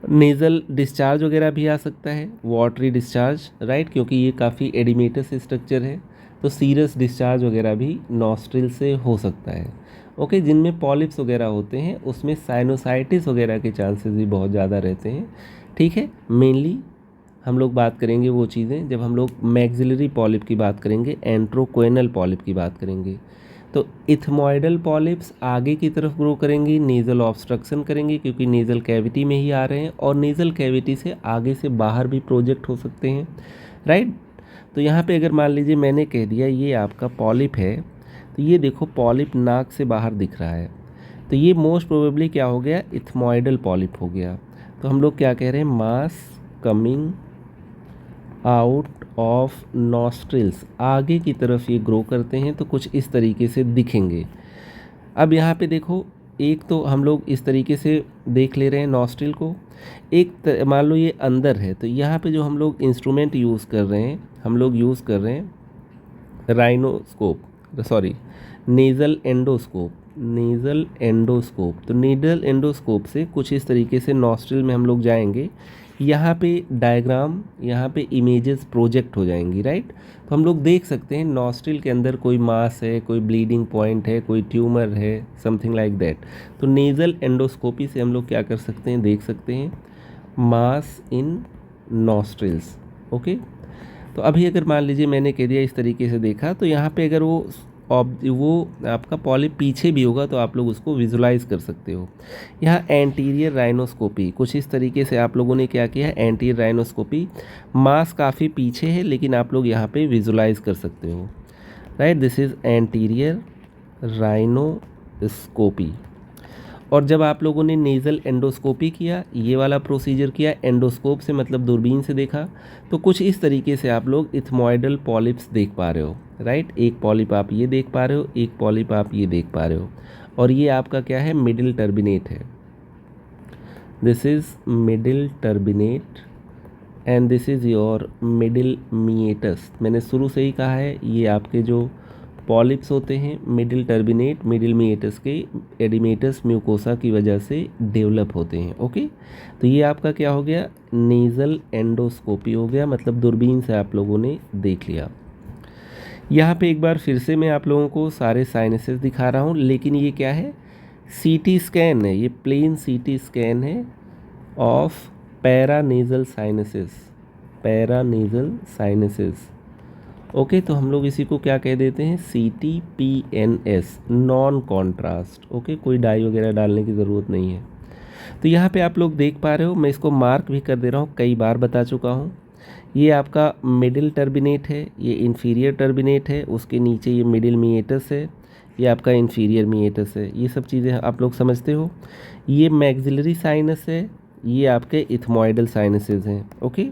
nasal discharge वगैरह भी आ सकता है, वाटरी डिस्चार्ज, राइट, क्योंकि ये काफ़ी एडिमेटस स्ट्रक्चर है तो सीरस डिस्चार्ज वगैरह भी नॉस्ट्रिल से हो सकता है। ओके, जिनमें पॉलिप्स वगैरह होते हैं उसमें साइनोसाइटिस वगैरह के चांसेस भी बहुत ज़्यादा रहते हैं। ठीक है, मेनली हम लोग बात करेंगे वो चीज़ें जब हम लोग मैक्सिलरी पॉलिप की बात करेंगे, एंट्रोकोइनल पॉलिप की बात करेंगे। तो इथमॉइडल पॉलिप्स आगे की तरफ ग्रो करेंगी, नेज़ल ऑब्स्ट्रक्शन करेंगे क्योंकि नेज़ल कैविटी में ही आ रहे हैं और नेज़ल कैविटी से आगे से बाहर भी प्रोजेक्ट हो सकते हैं, राइट। तो यहाँ पे अगर मान लीजिए मैंने कह दिया ये आपका पॉलिप है, तो ये देखो पॉलिप नाक से बाहर दिख रहा है, तो ये मोस्ट प्रोबेबली क्या हो गया, इथमॉइडल पॉलिप हो गया। तो हम लोग क्या कह रहे हैं, मास कमिंग आउट ऑफ नॉस्ट्रिल्स, आगे की तरफ ये ग्रो करते हैं तो कुछ इस तरीके से दिखेंगे। अब यहाँ पे देखो, एक तो हम लोग इस तरीके से देख ले रहे हैं नॉस्ट्रिल को, एक मान लो ये अंदर है, तो यहाँ पे जो हम लोग इंस्ट्रूमेंट यूज़ कर रहे हैं, हम लोग यूज़ कर रहे हैं rhinoscope, sorry nasal endoscope, nasal endoscope. तो नेज़ल एंडोस्कोप से कुछ इस तरीके से नॉस्ट्रिल में हम लोग जाएंगे, यहाँ पे डायग्राम, यहाँ पे इमेजेस प्रोजेक्ट हो जाएंगी, राइट। तो हम लोग देख सकते हैं नॉस्ट्रिल के अंदर कोई मास है, कोई ब्लीडिंग पॉइंट है, कोई ट्यूमर है, समथिंग लाइक दैट। तो नेज़ल एंडोस्कोपी से हम लोग क्या कर सकते हैं, देख सकते हैं मास इन नॉस्ट्रिल्स। ओके, तो अभी अगर मान लीजिए मैंने कह दिया इस तरीके से देखा, तो यहाँ पे अगर वो आपका पॉलिप पीछे भी होगा तो आप लोग उसको विजुलाइज कर सकते हो। यहाँ एंटीरियर राइनोस्कोपी, कुछ इस तरीके से आप लोगों ने क्या किया है, एंटीरियर राइनोस्कोपी, मास काफ़ी पीछे है लेकिन आप लोग यहाँ पे विजुलाइज कर सकते हो, right. This is anterior rhinoscopy. और जब आप लोगों ने नेज़ल एंडोस्कोपी किया, ये वाला प्रोसीजर किया, एंडोस्कोप से मतलब दूरबीन से देखा, तो कुछ इस तरीके से आप लोग इथमॉइडल पॉलिप्स देख पा रहे हो, राइट। एक पॉलिप आप ये देख पा रहे हो, एक पॉलिप आप ये देख पा रहे हो, और ये आपका क्या है, मिडिल टर्बिनेट है। This is middle turbinate and this is your middle meatus. मैंने शुरू से ही कहा है ये आपके जो पॉलिप्स होते हैं मिडिल टर्बिनेट, मिडिल मीएटस के एडिमेटस म्यूकोसा की वजह से डेवलप होते हैं। ओके, तो ये आपका क्या हो गया, नेज़ल एंडोस्कोपी हो गया, मतलब दूरबीन से आप लोगों ने देख लिया। यहाँ पे एक बार फिर से मैं आप लोगों को सारे साइनसेस दिखा रहा हूँ, लेकिन ये क्या है, सीटी स्कैन है, ये प्लेन सीटी स्कैन है ऑफ पैरानेज़ल साइनसेस, पैरानेज़ल साइनसेस। ओके, तो हम लोग इसी को क्या कह देते हैं, CTPNS, नॉन कॉन्ट्रास्ट। ओके, कोई डाई वगैरह डालने की ज़रूरत नहीं है। तो यहाँ पे आप लोग देख पा रहे हो, मैं इसको मार्क भी कर दे रहा हूँ, कई बार बता चुका हूँ। ये आपका मिडिल टर्बिनेट है, ये इन्फीरियर टर्बिनेट है, उसके नीचे ये मिडिल मीएटस है, ये आपका इन्फीरियर मीएटस है, ये सब चीज़ें आप लोग समझते हो। ये मैक्सिलरी साइनस है, ये आपके इथमॉइडल साइनसेस हैं। Okay,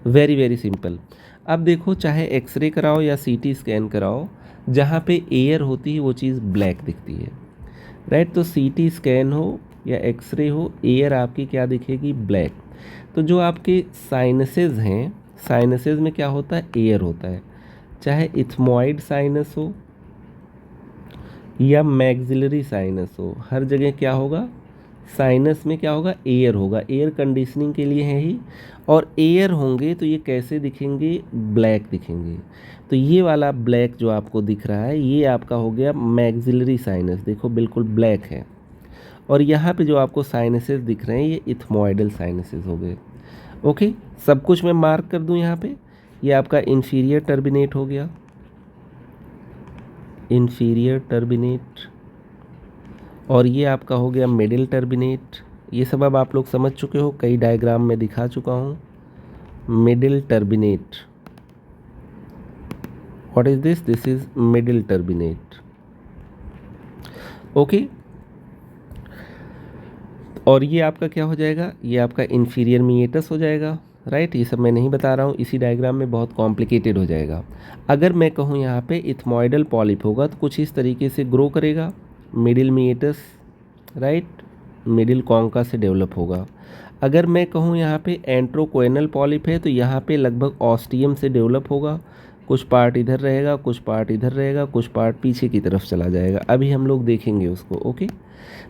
very very simple. अब देखो, चाहे एक्सरे कराओ या CT स्कैन कराओ, जहाँ पे एयर होती है वो चीज़ ब्लैक दिखती है, राइट। तो CT स्कैन हो या एक्सरे हो, एयर आपकी क्या दिखेगी, ब्लैक। तो जो आपके साइनसेस हैं, साइनसेस में क्या होता है, एयर होता है, चाहे इथमॉइड साइनस हो या मैक्सिलरी साइनस हो, हर जगह क्या होगा, साइनस में क्या होगा, एयर होगा, एयर कंडीशनिंग के लिए है ही। और एयर होंगे तो ये कैसे दिखेंगे, ब्लैक दिखेंगे। तो ये वाला ब्लैक जो आपको दिख रहा है ये आपका हो गया मैक्सिलरी साइनस, देखो बिल्कुल ब्लैक है। और यहाँ पे जो आपको साइनसेस दिख रहे हैं ये इथमॉइडल साइनसेस हो गए। ओके, सब कुछ मैं मार्क कर दूँ यहाँ पे, ये आपका इन्फीरियर टर्बिनेट हो गया, इन्फीरियर टर्बिनेट, और ये आपका हो गया मिडिल टर्बिनेट। ये सब अब आप लोग समझ चुके हो, कई डायग्राम में दिखा चुका हूँ। Middle turbinate, what is this, this is middle turbinate. Okay, और ये आपका क्या हो जाएगा, ये आपका इन्फीरियर मीएटस हो जाएगा, राइट। ये सब मैं नहीं बता रहा हूँ, इसी डायग्राम में बहुत कॉम्प्लिकेटेड हो जाएगा। अगर मैं कहूँ यहाँ पे इथमॉइडल पॉलिप होगा तो कुछ इस तरीके से ग्रो करेगा, middle meatus, right, middle concha से डेवलप होगा। अगर मैं कहूँ यहाँ पे एंट्रोकोएनल पॉलिप है तो यहाँ पे लगभग ऑस्टियम से डेवलप होगा, कुछ पार्ट इधर रहेगा, कुछ पार्ट इधर रहेगा, कुछ पार्ट पीछे की तरफ चला जाएगा। अभी हम लोग देखेंगे उसको, ओके।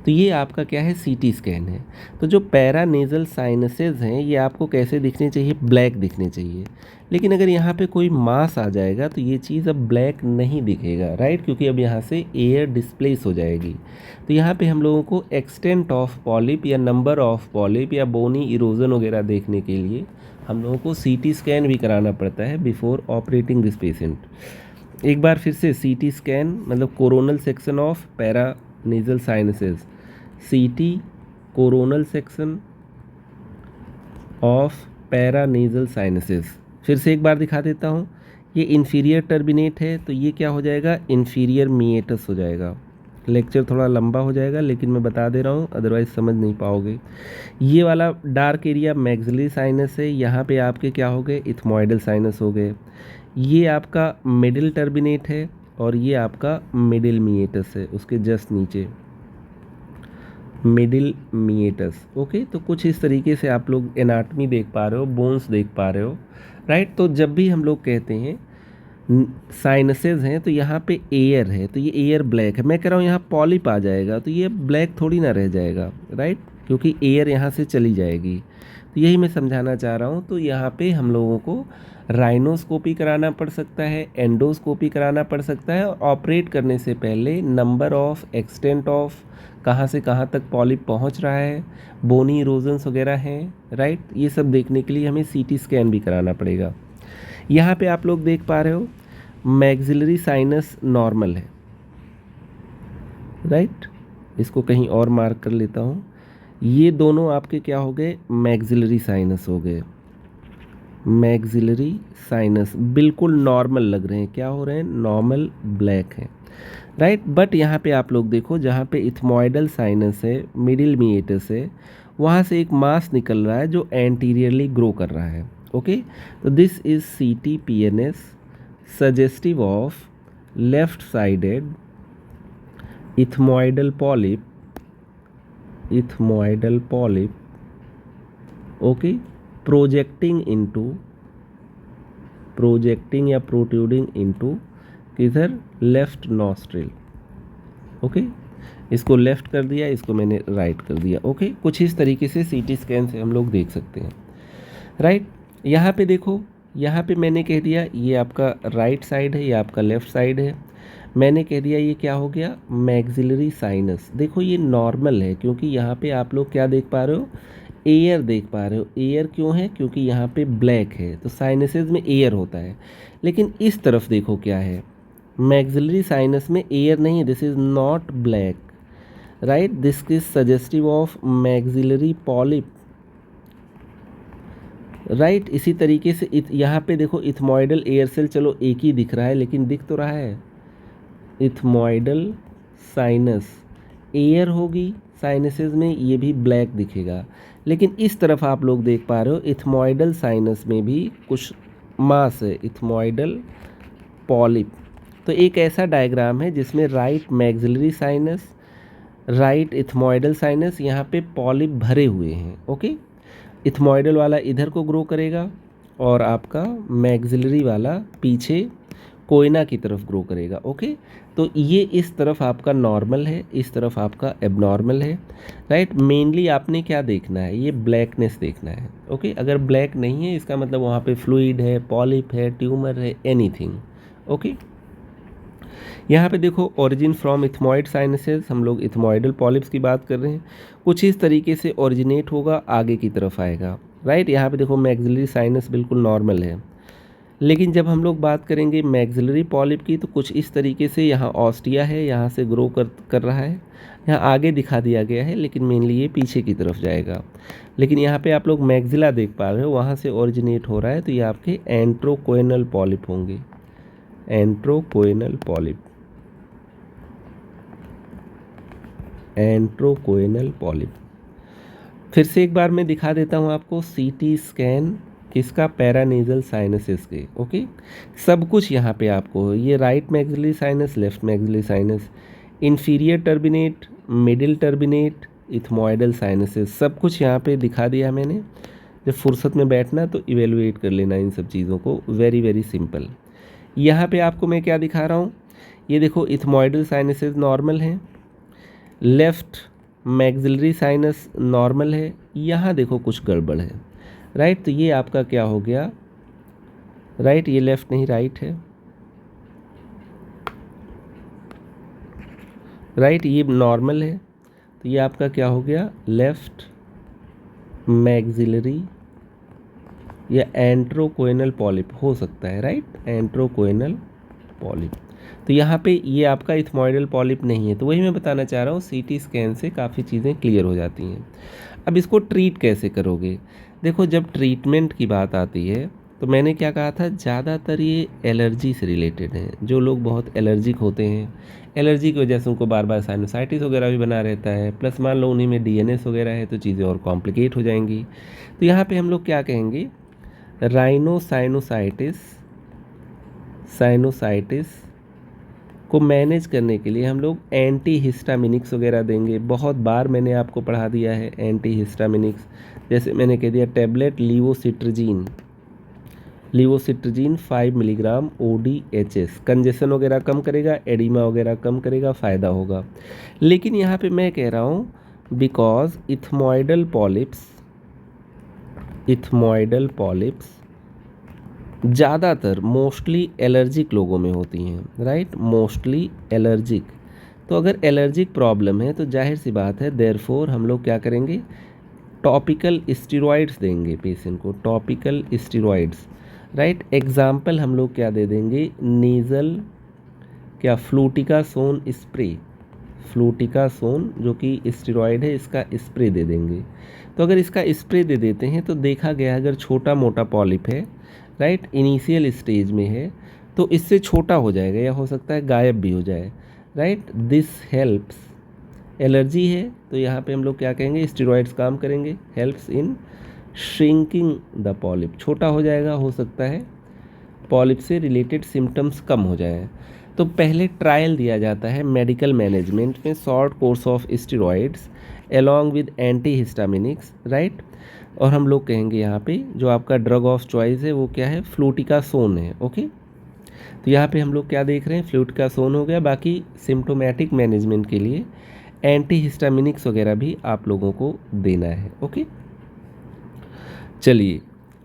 तो ये आपका क्या है, सीटी स्कैन है। तो जो पैरानेजल साइनसेस हैं ये आपको कैसे दिखने चाहिए, ब्लैक दिखने चाहिए। लेकिन अगर यहाँ पे कोई मास आ जाएगा तो ये चीज़ अब ब्लैक नहीं दिखेगा, राइट, क्योंकि अब यहाँ से एयर डिस्प्लेस हो जाएगी। तो यहाँ पे हम लोगों को एक्सटेंट ऑफ पॉलिप या नंबर ऑफ पॉलिप या बोनी इरोजन वगैरह देखने के लिए हम लोगों को सीटी स्कैन भी कराना पड़ता है बिफोर ऑपरेटिंग दिस पेशेंट। एक बार फिर से सीटी स्कैन मतलब coronal section of paranasal sinuses, CT coronal section of paranasal sinuses. फिर से एक बार दिखा देता हूँ, ये इन्फीरियर टर्बिनेट है तो ये क्या हो जाएगा, इन्फीरियर मीएटस हो जाएगा। लेक्चर थोड़ा लंबा हो जाएगा लेकिन मैं बता दे रहा हूँ, अदरवाइज समझ नहीं पाओगे। ये वाला डार्क एरिया मैक्सिलरी साइनस है, यहाँ पे आपके क्या हो गए, इथमॉइडल साइनस हो गए। ये आपका मिडिल टर्बिनेट है और ये आपका मिडिल मीएटस है, उसके जस्ट नीचे मिडिल मीएटस, ओके। तो कुछ इस तरीके से आप लोग एनाटमी देख पा रहे हो, बोन्स देख पा रहे हो, राइट। तो जब भी हम लोग कहते हैं साइनसेज हैं तो यहाँ पे एयर है तो ये एयर ब्लैक है, मैं कह रहा हूँ यहाँ पॉलिप आ जाएगा तो ये ब्लैक थोड़ी ना रह जाएगा, राइट, क्योंकि एयर यहाँ से चली जाएगी। तो यही मैं समझाना चाह रहा हूँ। तो यहाँ पे हम लोगों को राइनोस्कोपी कराना पड़ सकता है, एंडोस्कोपी कराना पड़ सकता है, और ऑपरेट करने से पहले नंबर ऑफ, एक्सटेंट ऑफ, कहाँ से कहाँ तक पॉलिप पहुँच रहा है, बोनी इरोजन्स वगैरह हैं, राइट, ये सब देखने के लिए हमें सीटी स्कैन भी कराना पड़ेगा। यहाँ पे आप लोग देख पा रहे हो मैक्सिलरी साइनस नॉर्मल है, राइट, इसको कहीं और मार्क कर लेता हूँ। ये दोनों आपके क्या हो गए, मैक्सिलरी साइनस हो गए। मैक्सिलरी साइनस बिल्कुल नॉर्मल लग रहे हैं, क्या हो रहे हैं, नॉर्मल ब्लैक है, राइट। बट यहाँ पे आप लोग देखो, जहाँ पे इथमॉइडल साइनस है, मिडिल मीएटस है, वहाँ से एक मास निकल रहा है जो एंटीरियरली ग्रो कर रहा है, ओके। तो this is CTPNS suggestive of left-sided ethmoidal polyp, okay, projecting या protruding into किधर, लेफ्ट नॉस्ट्रिल, ओके। इसको लेफ्ट कर दिया, इसको मैंने राइट कर दिया, ओके। कुछ इस तरीके से सीटी स्कैन से हम लोग देख सकते हैं, राइट। यहाँ पे देखो, यहाँ पे मैंने कह दिया ये आपका राइट साइड है, ये आपका लेफ़्ट साइड है। मैंने कह दिया ये क्या हो गया, मैक्सिलरी साइनस। देखो ये नॉर्मल है क्योंकि यहाँ पे आप लोग क्या देख पा रहे हो, एयर देख पा रहे हो। एयर क्यों है, क्योंकि यहाँ पे ब्लैक है तो साइनसेस में एयर होता है। लेकिन इस तरफ देखो क्या है, मैक्सिलरी साइनस में एयर नहीं है, this is not black, right, this is suggestive of maxillary polyp, right. इसी तरीके से यहाँ पे देखो इथमॉइडल एयर सेल, चलो एक ही दिख रहा है लेकिन दिख तो रहा है, इथमॉइडल साइनस, एयर होगी साइनसेस में, ये भी ब्लैक दिखेगा। लेकिन इस तरफ आप लोग देख पा रहे हो इथमॉइडल साइनस में भी कुछ मास है, इथमॉइडल पॉलिप। तो एक ऐसा डायग्राम है जिसमें right maxillary sinus, right ethmoidal sinus, यहाँ पे पॉलिप भरे हुए हैं, ओके। इथमॉइडल वाला इधर को ग्रो करेगा और आपका मैक्सिलरी वाला पीछे कोयना की तरफ ग्रो करेगा, ओके। तो ये इस तरफ आपका नॉर्मल है, इस तरफ आपका एबनॉर्मल है, राइट। मेनली आपने क्या देखना है, ये ब्लैकनेस देखना है, ओके। अगर ब्लैक नहीं है इसका मतलब वहाँ पे फ्लूइड है, पॉलिप है, ट्यूमर है, एनीथिंग, ओके। यहाँ पे देखो ओरिजिन फ्रॉम इथमॉइड साइनसेस, हम लोग इथमॉइडल पॉलिप्स की बात कर रहे हैं। कुछ इस तरीके से ओरिजिनेट होगा, आगे की तरफ आएगा, राइट। यहाँ पे देखो मैक्सिलरी साइनस बिल्कुल नॉर्मल है। लेकिन जब हम लोग बात करेंगे मैक्सिलरी पॉलिप की तो कुछ इस तरीके से यहाँ ऑस्टिया है, यहाँ से ग्रो कर रहा है, यहाँ आगे दिखा दिया गया है लेकिन मेनली ये पीछे की तरफ जाएगा। लेकिन यहाँ पे आप लोग मैक्सिला देख पा रहे हो, वहाँ से ओरिजिनेट हो रहा है, तो ये आपके एंट्रोकोएनल पॉलिप होंगे, एंट्रोकोएनल पॉलिप, एंट्रोकोएनल पॉलिप, फिर से एक बार मैं दिखा देता हूँ आपको सीटी स्कैन किसका, पैरानेजल साइनसेस के। ओके, सब कुछ यहाँ पे आपको, ये right maxillary sinus, left maxillary sinus, inferior turbinate, middle turbinate, ethmoidal sinuses, सब कुछ यहाँ पे दिखा दिया मैंने। जब फुर्सत में बैठना तो इवेलुएट कर लेना इन सब चीज़ों को, वेरी वेरी सिंपल। यहाँ पे आपको मैं क्या दिखा रहा हूँ, ये देखो इथमॉइडल साइनसेस नॉर्मल हैं, लेफ्ट मैक्सिलरी साइनस नॉर्मल है, यहाँ देखो कुछ गड़बड़ है, राइट। तो ये आपका क्या हो गया, राइट, ये लेफ्ट नहीं राइट है, राइट, ये नॉर्मल है, तो ये आपका क्या हो गया, लेफ्ट मैक्सिलरी या एंट्रोकोइनल पॉलिप हो सकता है, राइट, एंट्रोकोइनल पॉलिप। तो यहाँ पे ये आपका इथमॉइडल पॉलिप नहीं है। तो वही मैं बताना चाह रहा हूँ, सीटी स्कैन से काफ़ी चीज़ें क्लियर हो जाती हैं। अब इसको ट्रीट कैसे करोगे, देखो जब ट्रीटमेंट की बात आती है तो मैंने क्या कहा था, ज़्यादातर ये एलर्जी से रिलेटेड है। जो लोग बहुत एलर्जिक होते हैं, एलर्जी की वजह से उनको बार बार साइनोसाइटिस वगैरह भी बना रहता है, प्लस मान लो उन्हीं में डीएनएस वगैरह है, तो चीज़ें और कॉम्प्लिकेट हो जाएंगी। तो यहाँ पे हम लोग क्या कहेंगे, राइनोसाइनोसाइटिस, साइनोसाइटिस को मैनेज करने के लिए हम लोग एंटी हिस्टामिनिक्स वगैरह देंगे। बहुत बार मैंने आपको पढ़ा दिया है एंटी हिस्टामिनिक्स, जैसे मैंने कह दिया टैबलेट लीवोसिट्रजीन, लीवोसिट्रजीन 5 मिलीग्राम ODHS, कंजेशन वगैरह कम करेगा, एडिमा वगैरह कम करेगा, फ़ायदा होगा। लेकिन यहाँ पे मैं कह रहा हूँ बिकॉज इथमॉइडल पॉलिप्स ज़्यादातर मोस्टली एलर्जिक लोगों में होती हैं, राइट, मोस्टली एलर्जिक। तो अगर एलर्जिक प्रॉब्लम है तो जाहिर सी बात है, देयरफॉर हम लोग क्या करेंगे, टॉपिकल स्टेरॉइड्स देंगे पेशेंट को, टॉपिकल स्टेरॉइड्स, राइट। एग्जाम्पल हम लोग क्या दे देंगे, नीजल क्या, फ्लूटिकासोन स्प्रे, फ्लूटिकासोन जो कि स्टेरॉइड है, इसका स्प्रे दे देंगे। तो अगर इसका स्प्रे दे देते हैं तो देखा गया अगर छोटा मोटा पॉलिप है, राइट, इनिशियल स्टेज में है, तो इससे छोटा हो जाएगा या हो सकता है गायब भी हो जाए, राइट। दिस हेल्प्स, एलर्जी है तो यहाँ पे हम लोग क्या कहेंगे, स्टेरॉइड्स काम करेंगे, helps in shrinking the polyp, छोटा हो जाएगा, हो सकता है पॉलिप से रिलेटेड सिम्टम्स कम हो जाए। तो पहले ट्रायल दिया जाता है मेडिकल मैनेजमेंट में, short course of steroids along with anti histaminics, right. और हम लोग कहेंगे यहाँ पे जो आपका ड्रग ऑफ चॉइस है वो क्या है, फ्लूटिकासोन है। ओके, तो यहाँ पे हम लोग क्या देख रहे हैं, फ्लूटिकासोन हो गया। बाकी सिम्टोमेटिक मैनेजमेंट के लिए एंटी हिस्टामिनिक्स वगैरह भी आप लोगों को देना है। ओके, चलिए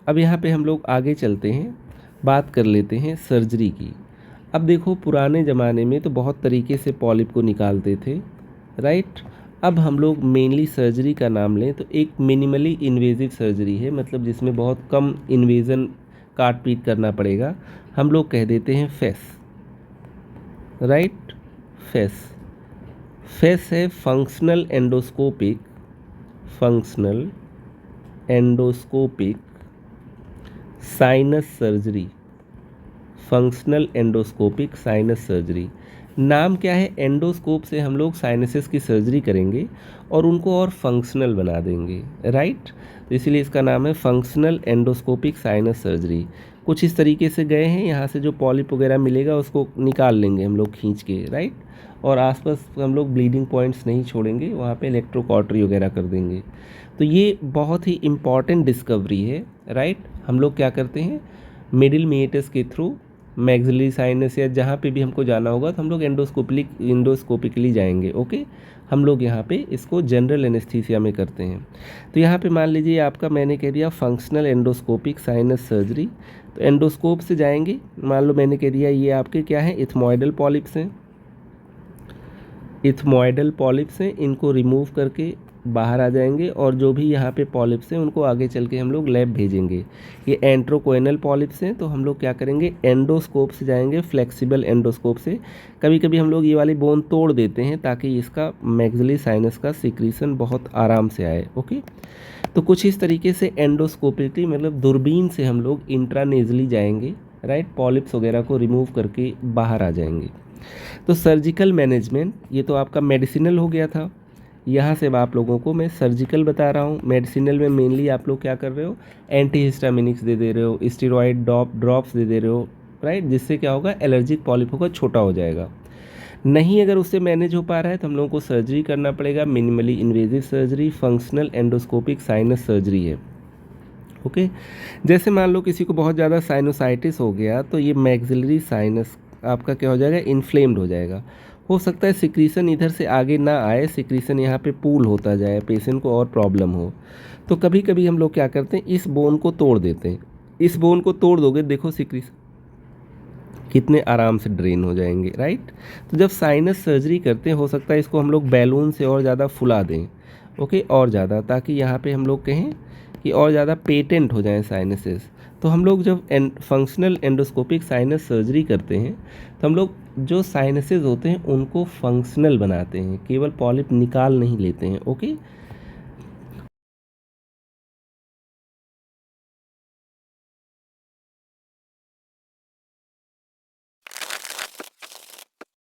अब यहाँ पे हम लोग आगे चलते हैं, बात कर लेते हैं सर्जरी की। अब देखो पुराने ज़माने में तो बहुत तरीके से पॉलिप को निकालते थे, राइट। अब हम लोग मेनली सर्जरी का नाम लें तो एक मिनिमली इन्वेजिव सर्जरी है, मतलब जिसमें बहुत कम इन्वेजन, काट पीट करना पड़ेगा, हम लोग कह देते हैं फेस, राइट। फेस है functional endoscopic sinus surgery, functional endoscopic sinus surgery. नाम क्या है, एंडोस्कोप से हम लोग साइनसेस की सर्जरी करेंगे और उनको और फंक्शनल बना देंगे, राइट। तो इसीलिए इसका नाम है फंक्शनल एंडोस्कोपिक साइनस सर्जरी। कुछ इस तरीके से गए हैं, यहाँ से जो पॉलिप वगैरह मिलेगा उसको निकाल लेंगे हम लोग खींच के, राइट। और आसपास हम लोग ब्लीडिंग पॉइंट्स नहीं छोड़ेंगे, वहाँ पे इलेक्ट्रोकॉटरी वगैरह कर देंगे। तो ये बहुत ही इम्पॉर्टेंट डिस्कवरी है, राइट। हम लोग क्या करते हैं, मिडिल मीएटस के थ्रू मैक्सिलरी साइनस या जहाँ पे भी हमको जाना होगा तो हम लोग एंडोस्कोपिकली जाएंगे। ओके, हम लोग यहाँ पे इसको जनरल एनेस्थीसिया में करते हैं। तो यहाँ पे मान लीजिए आपका, मैंने कह दिया फंक्शनल एंडोस्कोपिक साइनस सर्जरी, तो एंडोस्कोप से जाएंगे। मान लो मैंने कह दिया ये आपके क्या है, इथमॉइडल पॉलिप्स हैं, इथमॉइडल पॉलिप्स हैं, इनको रिमूव करके बाहर आ जाएंगे और जो भी यहाँ पे पॉलिप्स हैं उनको आगे चल के हम लोग लैब भेजेंगे। ये एंट्रोकोइनल पॉलिप्स हैं तो हम लोग क्या करेंगे, एंडोस्कोप से जाएंगे, फ्लेक्सिबल एंडोस्कोप से। कभी कभी हम लोग ये वाली बोन तोड़ देते हैं ताकि इसका मैक्सिलरी साइनस का सिक्रीशन बहुत आराम से आए। ओके, तो कुछ इस तरीके से एंडोस्कोपिकली मतलब दूरबीन से हम लोग इंट्रानेजली जाएंगे, राइट, पॉलिप्स वगैरह को रिमूव करके बाहर आ जाएंगे। तो सर्जिकल मैनेजमेंट ये तो आपका मेडिसिनल हो गया था। यहाँ से अब आप लोगों को मैं सर्जिकल बता रहा हूँ। मेडिसिनल में मेनली आप लोग क्या कर रहे हो, एंटीहिस्टामिनिक्स दे रहे हो, स्टेरॉइड ड्रॉप्स दे रहे हो, राइट, जिससे क्या होगा, एलर्जिक पॉलिप होगा, छोटा हो जाएगा। नहीं अगर उससे मैनेज हो पा रहा है तो हम लोगों को सर्जरी करना पड़ेगा, minimally invasive surgery, functional endoscopic sinus surgery है। ओके, जैसे मान लो किसी को बहुत ज़्यादा साइनोसाइटिस हो गया तो ये मैक्सिलरी साइनस आपका क्या हो जाएगा, इन्फ्लेम्ड हो जाएगा। हो सकता है सिक्रीशन इधर से आगे ना आए, सिक्रीशन यहाँ पे पूल होता जाए, पेशेंट को और प्रॉब्लम हो। तो कभी कभी हम लोग क्या करते हैं, इस बोन को तोड़ देते हैं। इस बोन को तोड़ दोगे, देखो सिक्रीशन कितने आराम से ड्रेन हो जाएंगे, राइट। तो जब साइनस सर्जरी करते हैं, हो सकता है इसको हम लोग बैलून से और ज़्यादा फुला दें, ओके, और ज़्यादा, ताकि यहाँ पे हम लोग कहें कि और ज़्यादा पेटेंट हो जाएं साइनसेस। तो हम लोग जब फंक्शनल एंडोस्कोपिक साइनस सर्जरी करते हैं तो हम लोग जो साइनसेस होते हैं उनको फंक्शनल बनाते हैं, केवल पॉलिप निकाल नहीं लेते हैं, ओके।